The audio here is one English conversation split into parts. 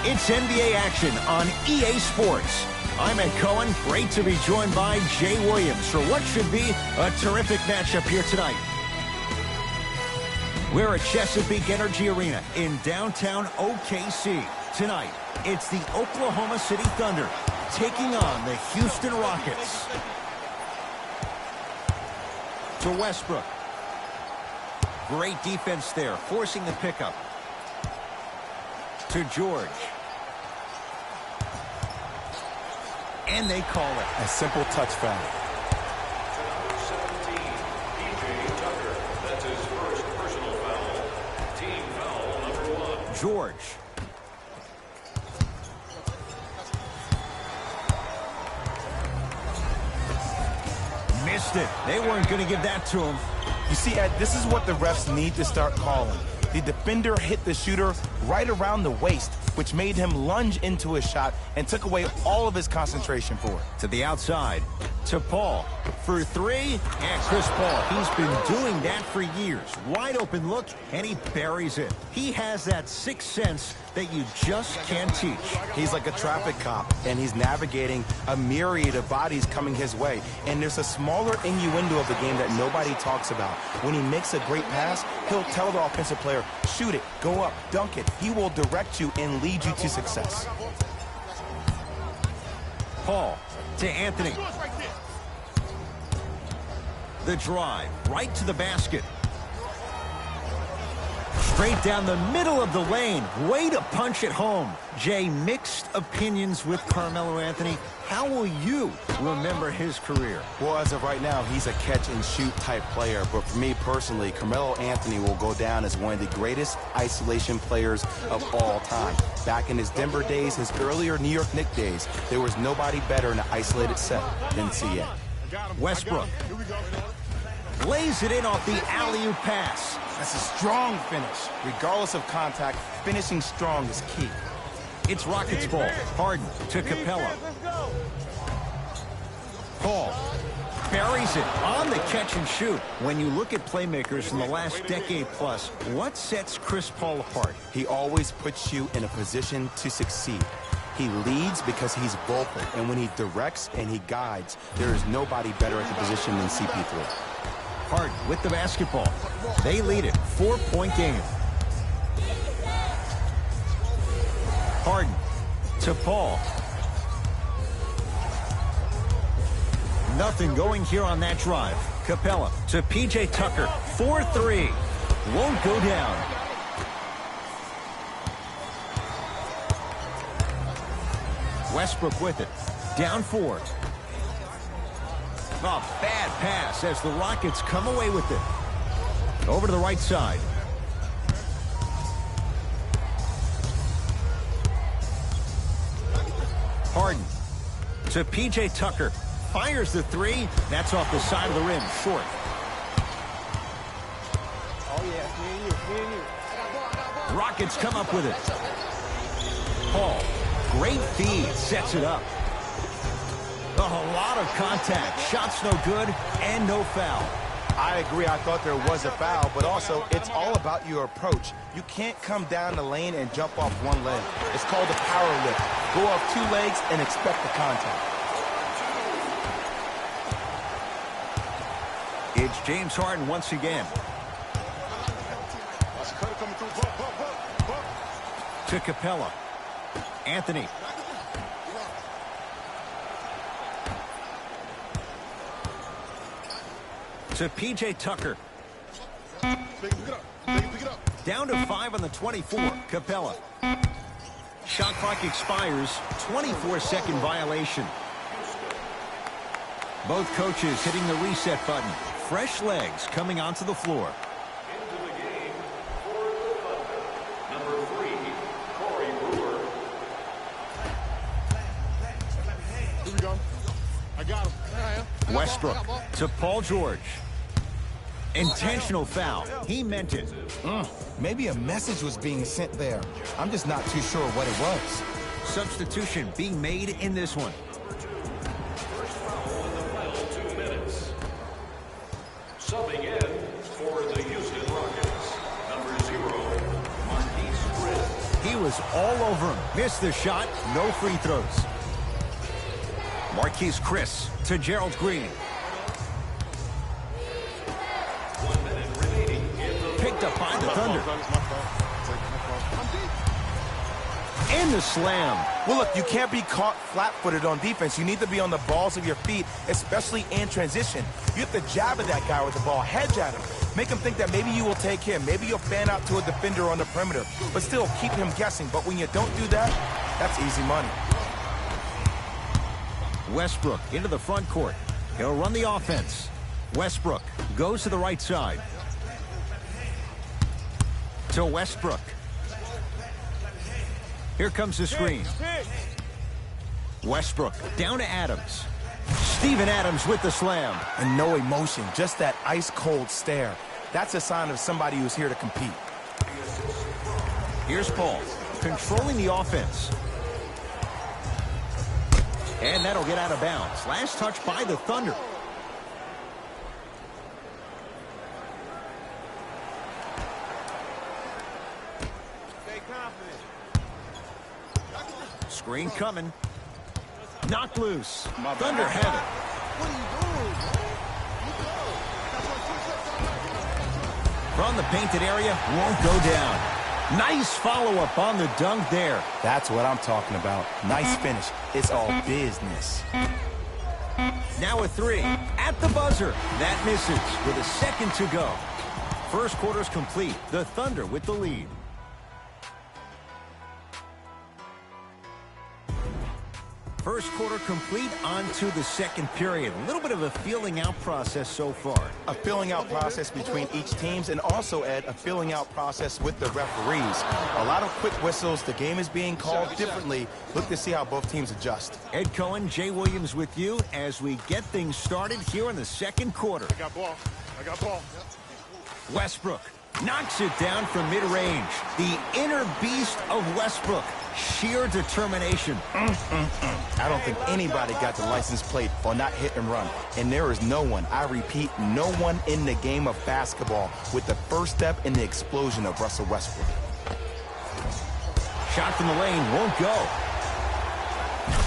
It's NBA action on EA Sports. I'm Ed Cohen. Great to be joined by Jay Williams for what should be a terrific matchup here tonight. We're at Chesapeake Energy Arena in downtown OKC. Tonight, it's the Oklahoma City Thunder taking on the Houston Rockets. To Westbrook. Great defense there, forcing the pickup. To George. And they call it a simple touch foul. That's his first personal foul. Team foul number 1. George. Missed it. They weren't going to give that to him. You see, Ed, this is what the refs need to start calling. The defender hit the shooter right around the waist, which made him lunge into his shot and took away all of his concentration for it. To the outside, to Paul for 3, and Chris Paul, he's been doing that for years. Wide open look, and he buries it. He has that sixth sense that you just can't teach. He's like a traffic cop, and he's navigating a myriad of bodies coming his way. And there's a smaller innuendo of the game that nobody talks about. When he makes a great pass, he'll tell the offensive player, shoot it, go up, dunk it. He will direct you and lead you to success. Paul to Anthony. The drive, right to the basket. Straight down the middle of the lane. Way to punch it home. Jay, mixed opinions with Carmelo Anthony. How will you remember his career? Well, as of right now, he's a catch-and-shoot type player. But for me personally, Carmelo Anthony will go down as one of the greatest isolation players of all time. Back in his Denver days, his earlier New York Knicks days, there was nobody better in an isolated set than CA. Westbrook lays it in off the alley-oop pass. That's a strong finish. Regardless of contact, finishing strong is key. It's Rockets ball. Harden to Capella. Paul buries it on the catch and shoot. When you look at playmakers in the last decade plus, what sets Chris Paul apart? He always puts you in a position to succeed. He leads because he's vocal, and when he directs and he guides, there is nobody better at the position than CP3. Harden with the basketball. They lead it. 4-point game. Harden to Paul. Nothing going here on that drive. Capella to P.J. Tucker. 4-3. Won't go down. Westbrook with it. Down 4. A bad pass as the Rockets come away with it. Over to the right side. Harden to P.J. Tucker. Fires the 3. That's off the side of the rim. Short. Oh, yeah. Me and you. Rockets come up with it. Paul. Great feed. Sets it up. A lot of contact. Shots no good and no foul. I agree. I thought there was a foul, but also it's all about your approach. You can't come down the lane and jump off one leg. It's called a power lift. Go off 2 legs and expect the contact. It's James Harden once again. To Capella. Anthony. To P.J. Tucker. Down to 5 on the 24. Capella. Shot clock expires. 24-second violation. Both coaches hitting the reset button. Fresh legs coming onto the floor. Into the game for the Thunder. Number 3, Corey Brewer. Here we go. I got him. Westbrook to Paul George. Intentional foul. He meant it. Maybe a message was being sent there. I'm just not too sure what it was. Substitution being made in this one. First foul in the final 2 minutes. Subbing in for the Houston Rockets, number 0, Marquise Britt. He was all over him. Missed the shot. No free throws. Marquise Chris to Gerald Green. Picked up by the Thunder. In the slam. Well, look, you can't be caught flat-footed on defense. You need to be on the balls of your feet, especially in transition. You have to jab at that guy with the ball, hedge at him. Make him think that maybe you will take him. Maybe you'll fan out to a defender on the perimeter, but still keep him guessing. But when you don't do that, that's easy money. Westbrook into the front court. He'll run the offense. Westbrook goes to the right side. To Westbrook. Here comes the screen. Westbrook down to Adams. Steven Adams with the slam. And no emotion, just that ice-cold stare. That's a sign of somebody who's here to compete. Here's Paul, controlling the offense. And that'll get out of bounds. Last touch by the Thunder. Screen coming. Knocked loose. Thunder have it. From the painted area, won't go down. Nice follow-up on the dunk there. That's what I'm talking about. Nice finish. It's all business. Now a three. At the buzzer. That misses with a second to go. First quarter's complete. The Thunder with the lead. First quarter complete, on to the second period. A little bit of a feeling out process so far. A filling out process between each teams, and also, Ed, a filling out process with the referees. A lot of quick whistles. The game is being called differently. Look to see how both teams adjust. Ed Cohen, Jay Williams with you as we get things started here in the second quarter. I got ball. I got ball. Westbrook knocks it down from mid-range. The inner beast of Westbrook. Sheer determination. I don't think anybody got the license plate or not hit and run. And there is no one, I repeat, no one in the game of basketball with the first step in the explosion of Russell Westbrook. Shot from the lane won't go.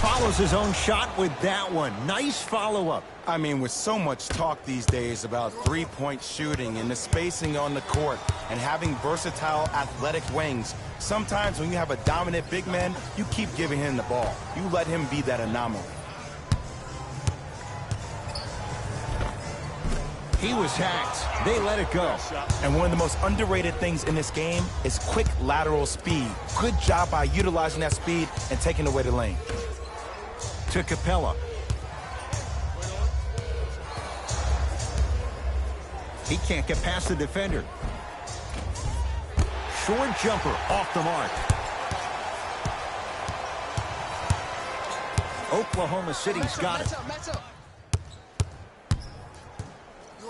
Follows his own shot with that one. Nice follow-up. I mean, with so much talk these days about three-point shooting and the spacing on the court and having versatile athletic wings, sometimes when you have a dominant big man, you keep giving him the ball. You let him be that anomaly. He was hacked. They let it go. And one of the most underrated things in this game is quick lateral speed. Good job by utilizing that speed and taking away the lane. To Capella. He can't get past the defender. Short jumper off the mark. Oklahoma City's got it.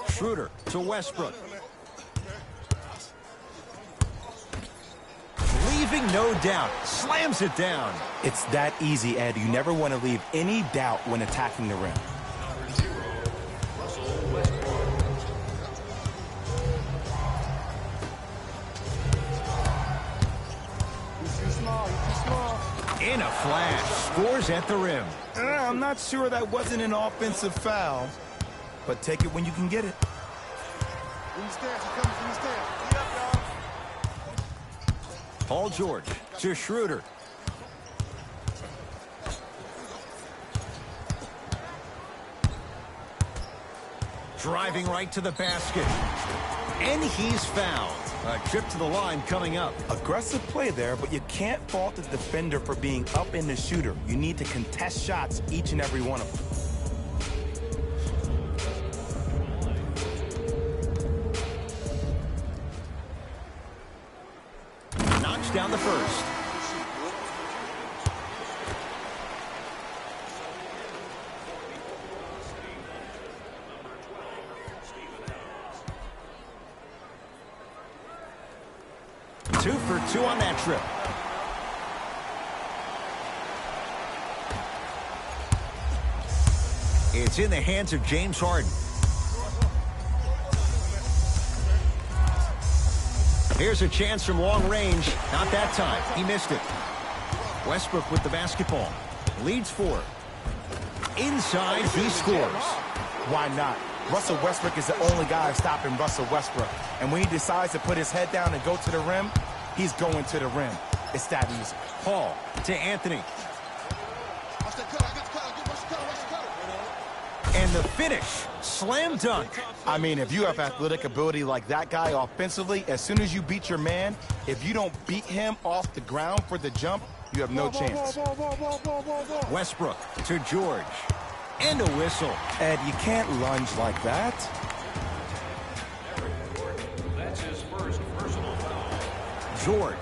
Schroeder to Westbrook. Leaving no doubt. Slams it down. It's that easy, Ed. You never want to leave any doubt when attacking the rim. In a flash. Scores at the rim. I'm not sure that wasn't an offensive foul, but take it when you can get it. Paul George to Schroeder. Driving right to the basket. And he's fouled. A trip to the line coming up. Aggressive play there, but you can't fault the defender for being up in the shooter. You need to contest shots, each and every one of them. Knocks down the first. Two for two on that trip. It's in the hands of James Harden. Here's a chance from long range. Not that time. He missed it. Westbrook with the basketball. Leads 4. Inside, he scores. Why not? Russell Westbrook is the only guy stopping Russell Westbrook. And when he decides to put his head down and go to the rim, he's going to the rim. It's that easy. Paul to Anthony. And the finish. Slam dunk. I mean, if you have athletic ability like that guy offensively, as soon as you beat your man, if you don't beat him off the ground for the jump, you have no chance. Westbrook to George. And a whistle. Ed, you can't lunge like that. That's his first personal foul. George.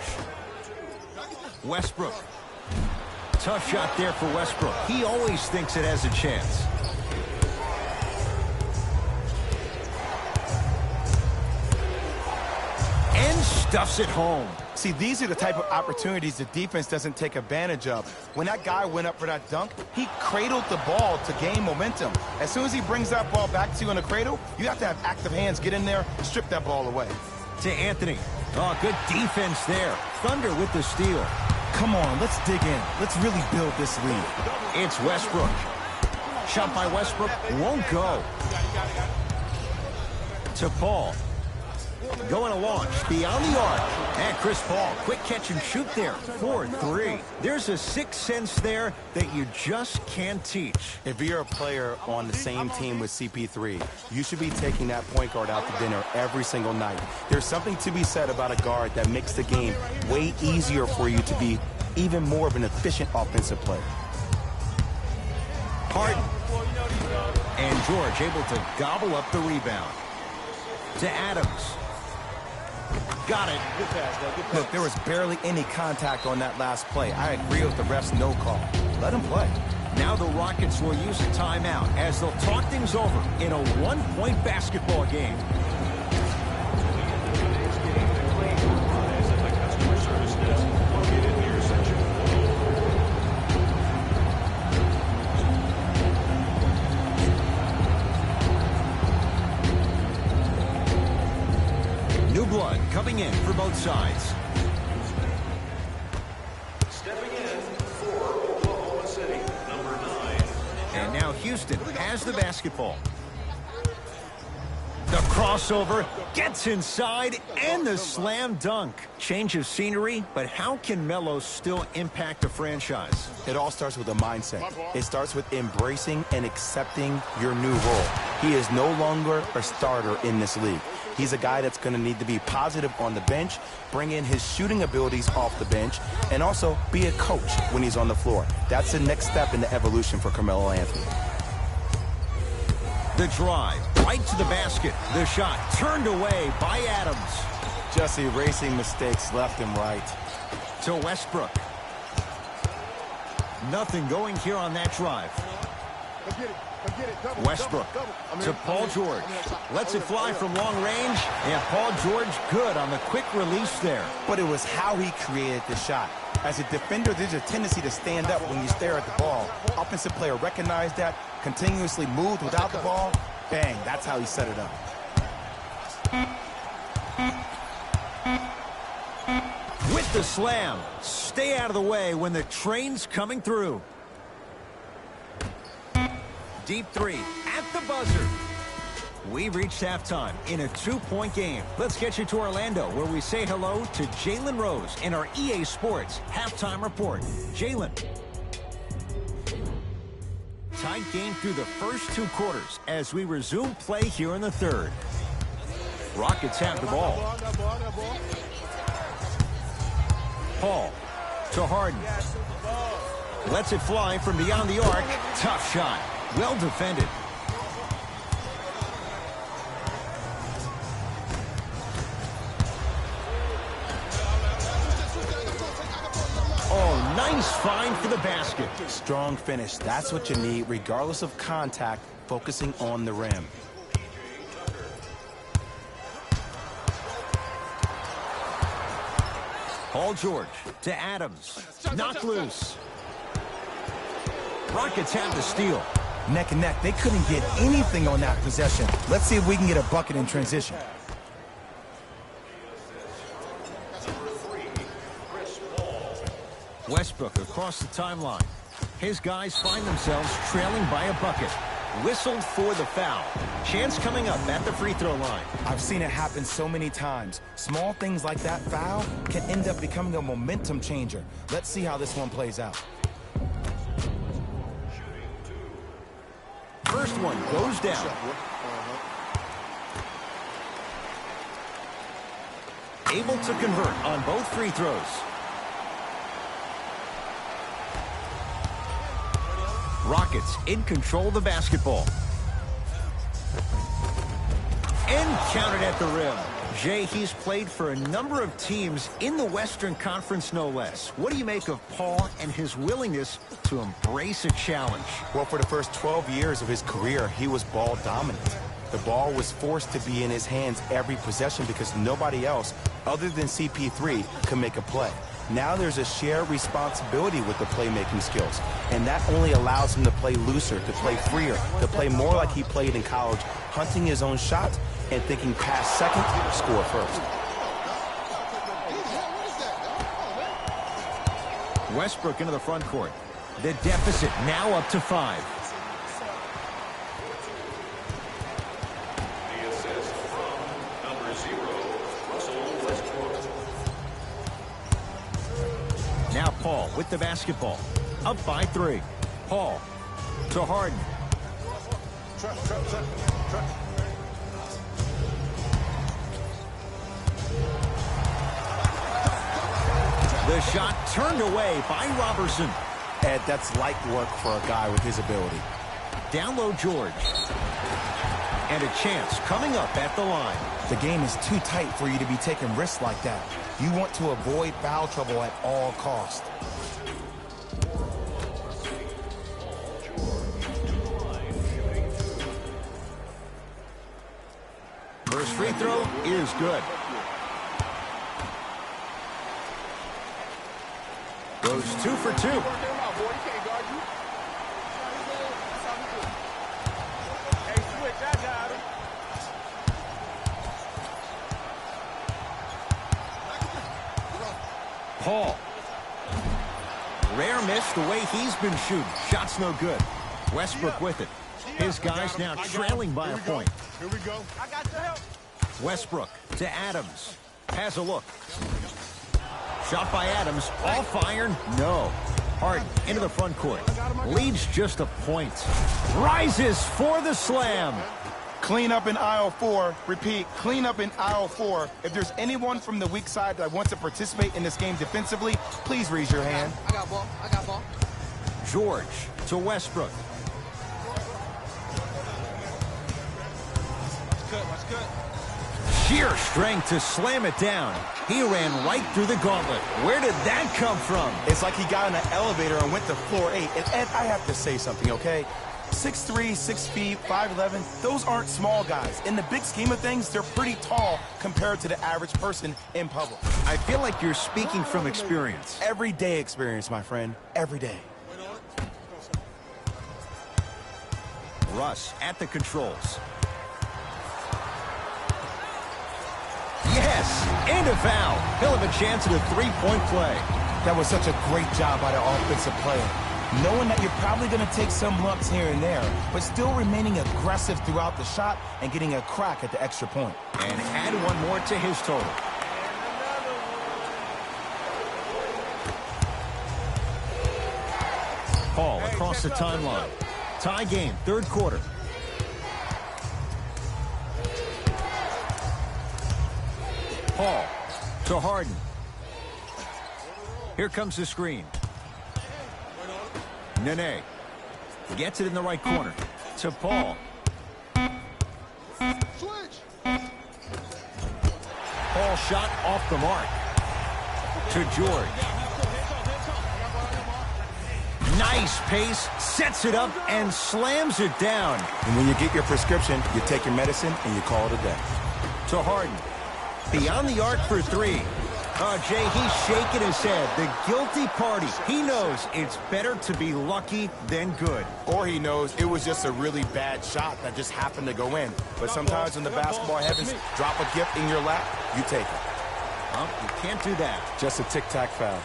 Westbrook. Tough shot there for Westbrook. He always thinks it has a chance. And stuffs it home. See, these are the type of opportunities the defense doesn't take advantage of. When that guy went up for that dunk, he cradled the ball to gain momentum. As soon as he brings that ball back to you in the cradle, you have to have active hands get in there, strip that ball away. To Anthony. Oh, good defense there. Thunder with the steal. Come on, let's dig in. Let's really build this lead. It's Westbrook. Shot by Westbrook won't go. To Paul. Going to launch beyond the arc. And Chris Paul, quick catch and shoot there. 4-3. There's a sixth sense there that you just can't teach. If you're a player on the same team with CP3, you should be taking that point guard out to dinner every single night. There's something to be said about a guard that makes the game way easier for you to be even more of an efficient offensive player. Harden. And George able to gobble up the rebound. To Adams. Got it. Good pass, bro. Good pass. Look, there was barely any contact on that last play. I agree with the ref's no call. Let him play. Now the Rockets will use a timeout as they'll talk things over in a one-point basketball game. Today's game, the claim lies at the customer service desk located near section 4. New blood coming in for both sides. Stepping in for Oklahoma City, number 9. And now Houston has the basketball. The crossover gets inside and the slam dunk. Change of scenery, but how can Melo still impact a franchise? It all starts with a mindset. It starts with embracing and accepting your new role. He is no longer a starter in this league. He's a guy that's going to need to be positive on the bench, bring in his shooting abilities off the bench, and also be a coach when he's on the floor. That's the next step in the evolution for Carmelo Anthony. The drive, right to the basket. The shot turned away by Adams. Just erasing mistakes left and right. To Westbrook. Nothing going here on that drive. Go get it. Go get it. Double, Westbrook double. to Paul George. Lets it fly from long range. And Paul George good on the quick release there. But it was how he created the shot. As a defender, there's a tendency to stand up when you stare at the ball. Offensive player recognized that, continuously moved without the ball. Bang, that's how he set it up. With the slam. Stay out of the way when the train's coming through. Deep three at the buzzer. We've reached halftime in a 2-point game. Let's get you to Orlando, where we say hello to Jalen Rose in our EA Sports halftime report. Jalen. Tight game through the first 2 quarters as we resume play here in the third. Rockets have the ball. Paul to Harden. Lets it fly from beyond the arc. Tough shot. Well defended. Oh, nice find for the basket. Strong finish. That's what you need, regardless of contact, focusing on the rim. Paul George to Adams. Knocked loose. Rockets have the steal. Neck and neck. They couldn't get anything on that possession. Let's see if we can get a bucket in transition. Westbrook across the timeline. His guys find themselves trailing by a bucket. Whistled for the foul. Chance coming up at the free throw line. I've seen it happen so many times. Small things like that foul can end up becoming a momentum changer. Let's see how this one plays out. First one goes down. Able to convert on both free throws. Rockets in control of the basketball. And counted at the rim. Jay, he's played for a number of teams in the Western Conference, no less. What do you make of Paul and his willingness to embrace a challenge? Well, for the first 12 years of his career, he was ball dominant. The ball was forced to be in his hands every possession because nobody else, other than CP3, could make a play. Now there's a shared responsibility with the playmaking skills, and that only allows him to play looser, to play freer, to play more like he played in college, hunting his own shot and thinking pass second, score first. Westbrook into the front court. The deficit now up to 5. The assist from number 0, Russell Westbrook. Now Paul with the basketball. Up by 3. Paul to Harden. The shot turned away by Robertson. Ed, that's light work for a guy with his ability. Down low George. And a chance coming up at the line. The game is too tight for you to be taking risks like that. You want to avoid foul trouble at all costs. First free throw is good. Goes 2 for 2. Paul. Rare miss the way he's been shooting. Shot's no good. Westbrook with it. His guys now trailing by a point. Here we go. I got the help. Westbrook to Adams. Has a look. Shot by Adams. All fired. No. Harden into the front court. Leads just a point. Rises for the slam. Clean up in aisle 4. Repeat, clean up in aisle 4. If there's anyone from the weak side that wants to participate in this game defensively, please raise your hand. I got ball. I got ball. George to Westbrook. That's good. Sheer strength to slam it down. He ran right through the gauntlet. Where did that come from? It's like he got in an elevator and went to floor 8. And Ed, I have to say something, okay? 6'3", 6 feet, 5'11", those aren't small guys. In the big scheme of things, they're pretty tall compared to the average person in public. I feel like you're speaking from experience. Everyday experience, my friend. Every day. Russ at the controls. Yes, and a foul. He'll have a chance at a three-point play. That was such a great job by the offensive player. Knowing that you're probably going to take some lumps here and there, but still remaining aggressive throughout the shot and getting a crack at the extra point. And add one more to his total. Paul across the timeline. Tie game, third quarter. Paul to Harden. Here comes the screen. Nene gets it in the right corner to Paul. Paul shot off the mark to George. Nice pace, sets it up and slams it down. And when you get your prescription, you take your medicine and you call it a day. To Harden. Beyond the arc for 3. Oh, Jay, he's shaking his head. The guilty party. He knows it's better to be lucky than good. Or he knows it was just a really bad shot that just happened to go in. But sometimes when the basketball heavens drop a gift in your lap, you take it. Well, you can't do that. Just a tic-tac foul.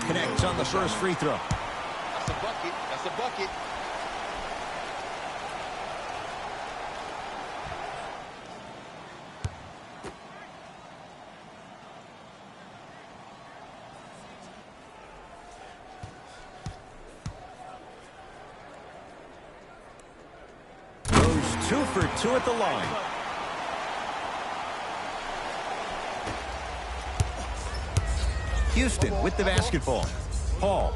Connects on the first free throw. That's a bucket. That's a bucket. Goes 2 for 2 at the line. Houston with the basketball. Paul.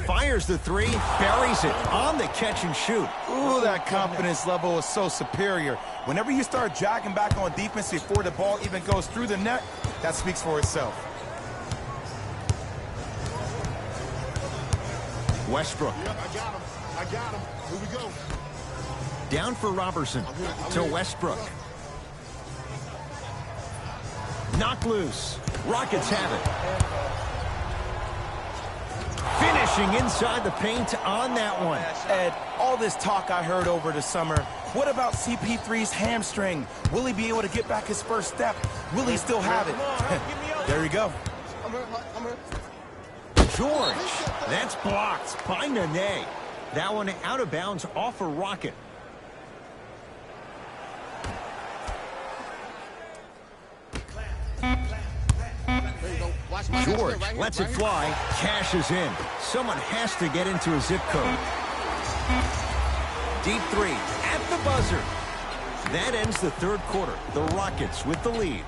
Fires the three, buries it on the catch and shoot. Ooh, that confidence level is so superior. Whenever you start jogging back on defense before the ball even goes through the net, that speaks for itself. Westbrook. Yep, I got him. I got him. Here we go. Down for Robertson to Westbrook. Knocked loose. Rockets have it. Finishing inside the paint on that one. Ed, all this talk I heard over the summer, what about CP3's hamstring? Will he be able to get back his first step? Will he still have it? There you go. I'm hurt. I'm hurt. George. That's blocked by Nene. That one out of bounds off a Rocket. George lets it fly, cashes in. Someone has to get into a zip code. Deep three at the buzzer. That ends the third quarter. The Rockets with the lead.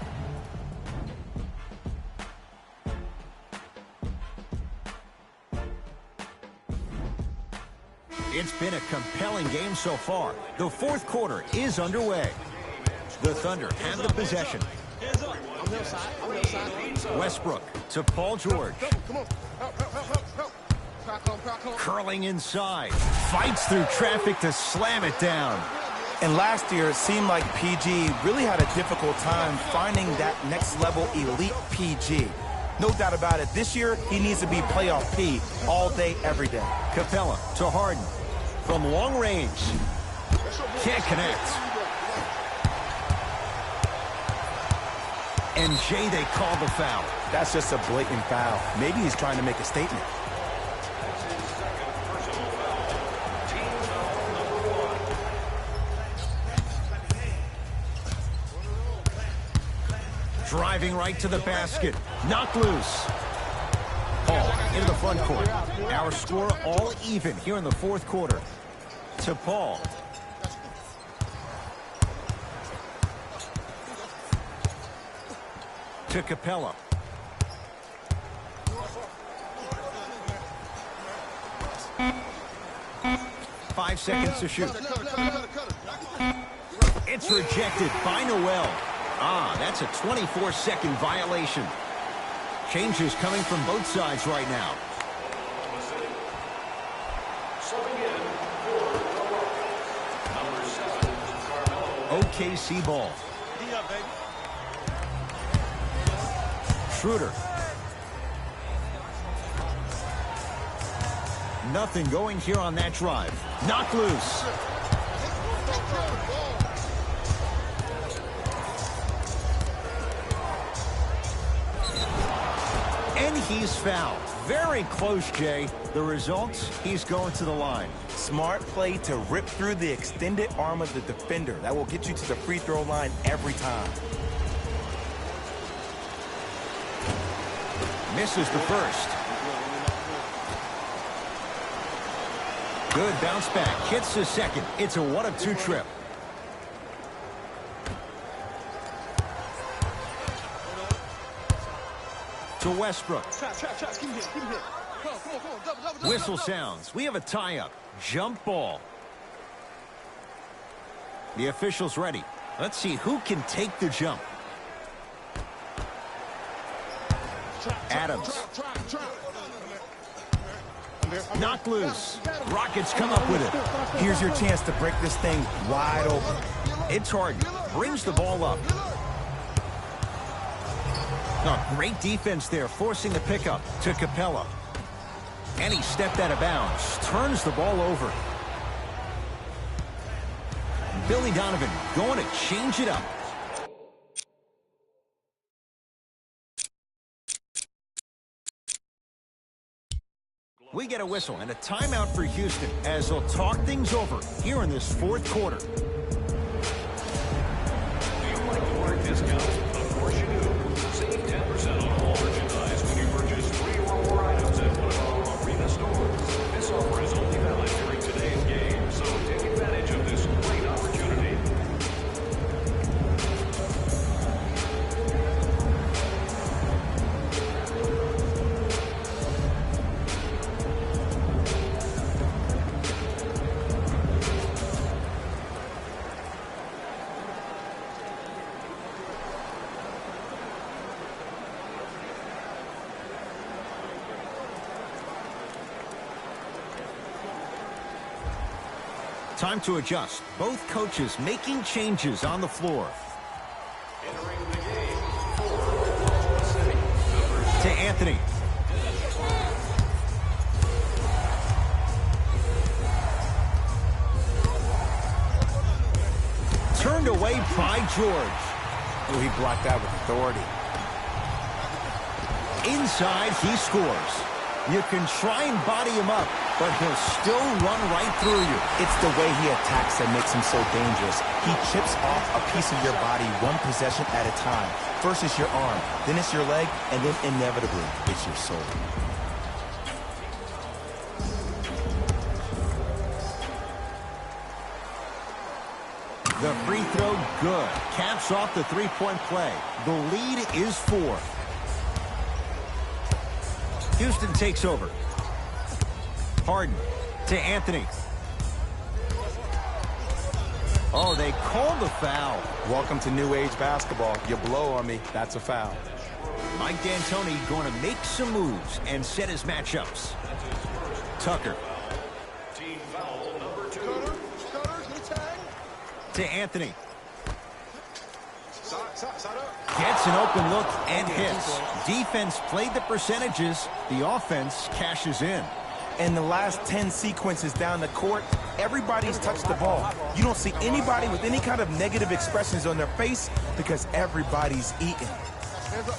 It's been a compelling game so far. The fourth quarter is underway. The Thunder have the possession. I'm the outside. I'm the outside. Westbrook to Paul George. Come on. Help. Crack on. Curling inside. Fights through traffic to slam it down. And last year, it seemed like PG really had a difficult time finding that next level elite PG. No doubt about it. This year, he needs to be playoff P all day, every day. Capella to Harden. From long range. Can't connect. And Jay, they call the foul. That's just a blatant foul. Maybe he's trying to make a statement. Driving right to the basket. Knocked loose. Paul into the front court. Our score all even here in the fourth quarter. To Paul. To Capella. Five seconds to shoot. It's rejected by Noel. That's a 24-second violation. Changes coming from both sides right now. OKC ball. Schroeder. Nothing going here on that drive. Knocked loose. And he's fouled. Very close, Jay. The results, he's going to the line. Smart play to rip through the extended arm of the defender. That will get you to the free throw line every time. Misses the first. Good bounce back. Hits the second. It's a 1-of-2 trip. To Westbrook. Whistle sounds. We have a tie-up. Jump ball. The official's ready. Let's see who can take the jump. Adams. Knocked loose. Rockets come up with it. Here's your chance to break this thing wide open. It's Harden. Brings the ball up. Great defense there, forcing the pickup to Capella. And he stepped out of bounds. Turns the ball over. Billy Donovan going to change it up. We get a whistle and a timeout for Houston as they'll talk things over here in this fourth quarter. Do you like to work discounts? Of course you do. Save 10% on all merchandise when you purchase 3 or more items at one of our arena stores. This offer is only valid during today's game, so take advantage of this great opportunity. Time to adjust. Both coaches making changes on the floor. Entering the game for Oklahoma City, number 6. To Anthony. Turned away by George. Oh, he blocked that with authority. Inside, he scores. You can try and body him up, but he'll still run right through you. It's the way he attacks that makes him so dangerous. He chips off a piece of your body one possession at a time. First it's your arm, then it's your leg, and then inevitably it's your soul. The free throw, good. Caps off the three-point play. The lead is 4. Houston takes over. Harden to Anthony. Oh, they called the foul. Welcome to new age basketball. You blow on me, that's a foul. Mike D'Antoni going to make some moves and set his matchups. Tucker Team foul number 2. to Anthony. Side up. Gets an open look and hits. Defense played the percentages. The offense cashes in. In the last 10 sequences down the court, everybody's touched the ball. You don't see anybody with any kind of negative expressions on their face because everybody's eating.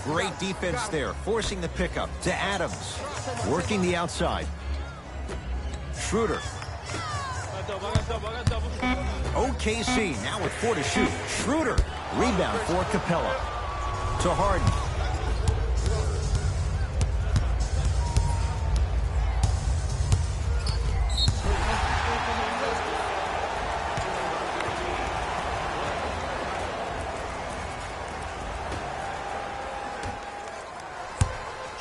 Great defense there, forcing the pickup to Adams. Working the outside. Schroeder. OKC now with 4 to shoot. Schroeder. Rebound for Capella. To Harden.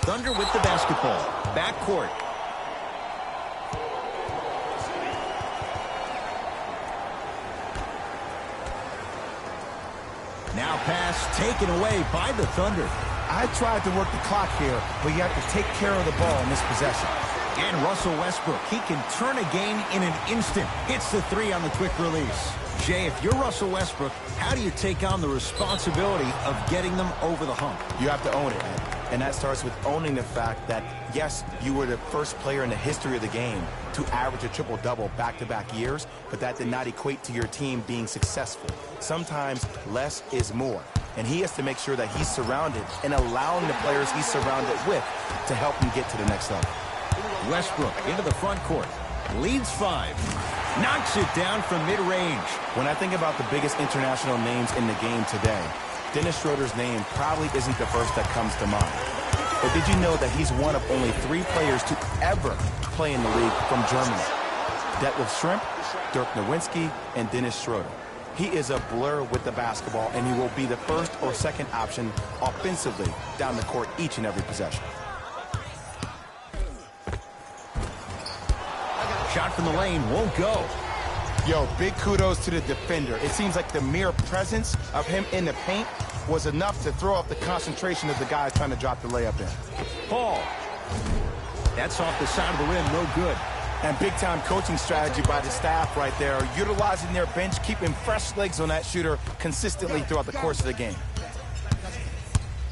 Thunder with the basketball. Backcourt. Now pass taken away by the Thunder. I tried to work the clock here, but you have to take care of the ball in this possession. And Russell Westbrook, he can turn a game in an instant. Hits the 3 on the quick release. Jay, if you're Russell Westbrook, how do you take on the responsibility of getting them over the hump? You have to own it, man. And that starts with owning the fact that, yes, you were the first player in the history of the game to average a triple-double back-to-back years, but that did not equate to your team being successful. Sometimes less is more. And he has to make sure that he's surrounded and allowing the players he's surrounded with to help him get to the next level. Westbrook into the front court. Leads 5. Knocks it down from mid-range. When I think about the biggest international names in the game today, Dennis Schroeder's name probably isn't the first that comes to mind. But did you know that he's one of only 3 players to ever play in the league from Germany? Detlef Schrempf, Dirk Nowitzki, and Dennis Schroeder. He is a blur with the basketball, and he will be the first or second option offensively down the court each and every possession. Shot from the lane won't go. Yo, big kudos to the defender. It seems like the mere presence of him in the paint was enough to throw off the concentration of the guys trying to drop the layup in. Paul. That's off the side of the rim, no good. And big-time coaching strategy by the staff right there, utilizing their bench, keeping fresh legs on that shooter consistently throughout the course of the game.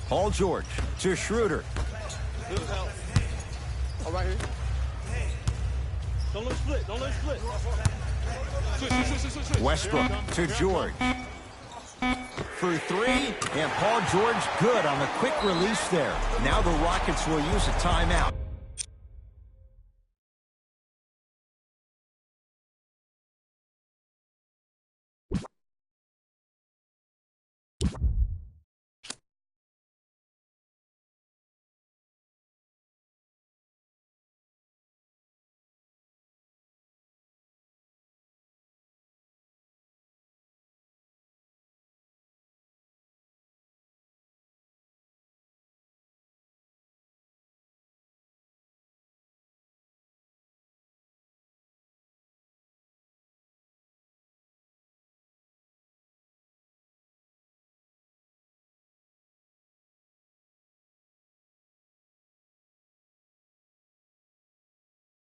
Paul George to Schroeder. All right here. Don't let it split. Don't let it split. Switch. Westbrook to George. For 3, and Paul George good on the quick release there. Now the Rockets will use a timeout.